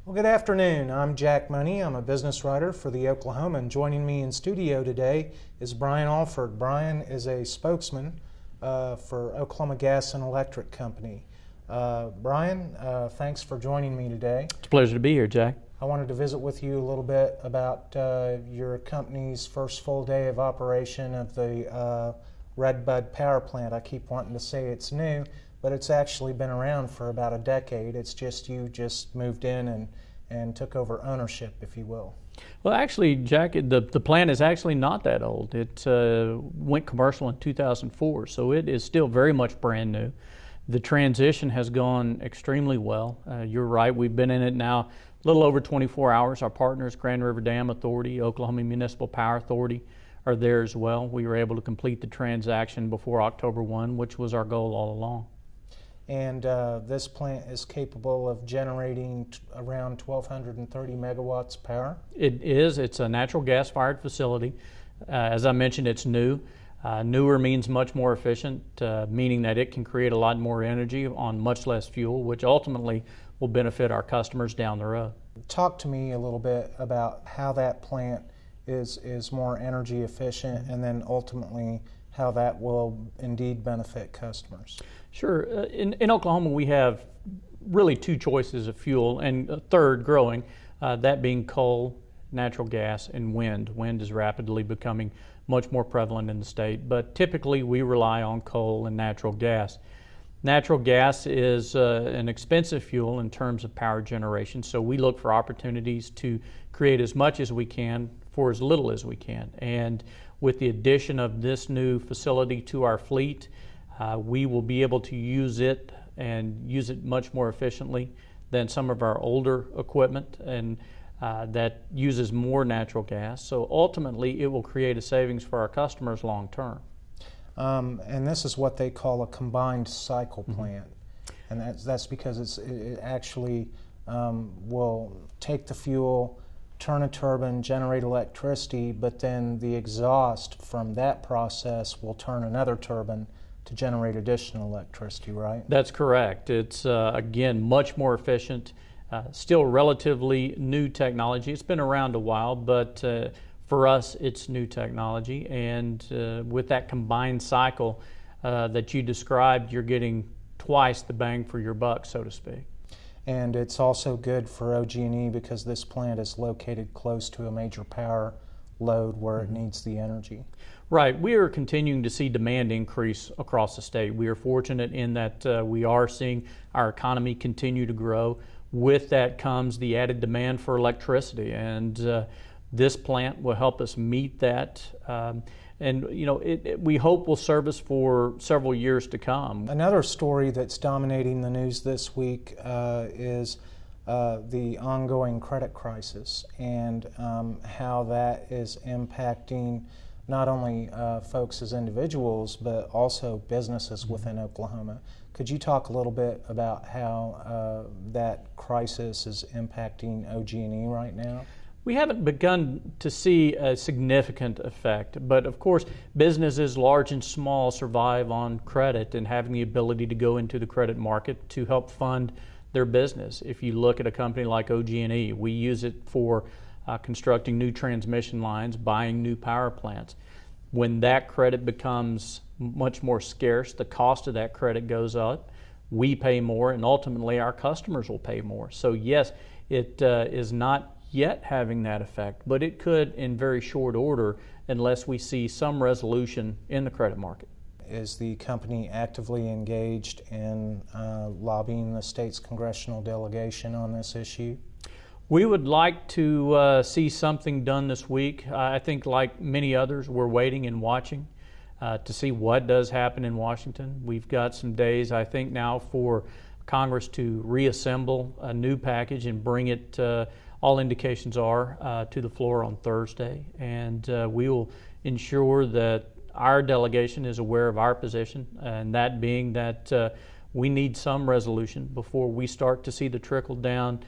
Well, good afternoon. I'm Jack Money. I'm a business writer for the Oklahoman. Joining me in studio today is Brian Alford. Brian is a spokesman for Oklahoma Gas and Electric Company. Brian, thanks for joining me today. It's a pleasure to be here, Jack. I wanted to visit with you a little bit about your company's first full day of operation of the Redbud power plant. I keep wanting to say it's new, but it's actually been around for about a decade. It's just you just moved in and took over ownership, if you will. Well, actually, Jack, the plant is actually not that old. It went commercial in 2004, so it is still very much brand new. The transition has gone extremely well. You're right, we've been in it now a little over 24 hours. Our partners, Grand River Dam Authority, Oklahoma Municipal Power Authority, are there as well. We were able to complete the transaction before October 1, which was our goal all along. And this plant is capable of generating around 1,230 megawatts of power? It is. It's a natural gas-fired facility. As I mentioned, it's new. Newer means much more efficient, meaning that it can create a lot more energy on much less fuel, which ultimately will benefit our customers down the road. Talk to me a little bit about how that plant is more energy efficient, and then ultimately how that will indeed benefit customers. Sure. In Oklahoma, we have really two choices of fuel, and a third growing, that being coal, natural gas, and wind. Wind is rapidly becoming much more prevalent in the state, but typically we rely on coal and natural gas. Natural gas is an expensive fuel in terms of power generation, so we look for opportunities to create as much as we can for as little as we can. And with the addition of this new facility to our fleet, we will be able to use it and use it much more efficiently than some of our older equipment, and that uses more natural gas. So ultimately it will create a savings for our customers long term. And this is what they call a combined cycle plant. And that's because it actually will take the fuel, turn a turbine, generate electricity, but then the exhaust from that process will turn another turbine to generate additional electricity, right? That's correct. It's, again, much more efficient. Still relatively new technology. It's been around a while, but for us, it's new technology. And with that combined cycle that you described, you're getting twice the bang for your buck, so to speak. And it's also good for OG&E because this plant is located close to a major power load where it needs the energy. Right. We are continuing to see demand increase across the state. We are fortunate in that we are seeing our economy continue to grow. With that comes the added demand for electricity, and this plant will help us meet that. And you know, we hope will serve us for several years to come. Another story that's dominating the news this week is the ongoing credit crisis and how that is impacting not only folks as individuals, but also businesses within Oklahoma. Could you talk a little bit about how that crisis is impacting OG&E right now? We haven't begun to see a significant effect, but of course businesses large and small survive on credit and having the ability to go into the credit market to help fund their business. If you look at a company like OG&E, we use it for constructing new transmission lines, buying new power plants. When that credit becomes much more scarce, the cost of that credit goes up, we pay more, and ultimately our customers will pay more. So yes, it is not yet having that effect, but it could in very short order unless we see some resolution in the credit market. Is the company actively engaged in lobbying the state's congressional delegation on this issue? We would like to see something done this week. I think like many others, we're waiting and watching to see what does happen in Washington. We've got some days, I think, now for Congress to reassemble a new package and bring it, all indications are, to the floor on Thursday. And we will ensure that our delegation is aware of our position, and that being that we need some resolution before we start to see the trickle down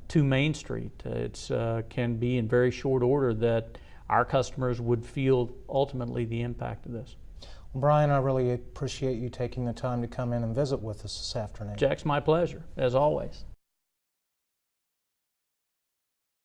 to Main Street. It can be in very short order that our customers would feel ultimately the impact of this. Well, Brian, I really appreciate you taking the time to come in and visit with us this afternoon. Jack's my pleasure, as always.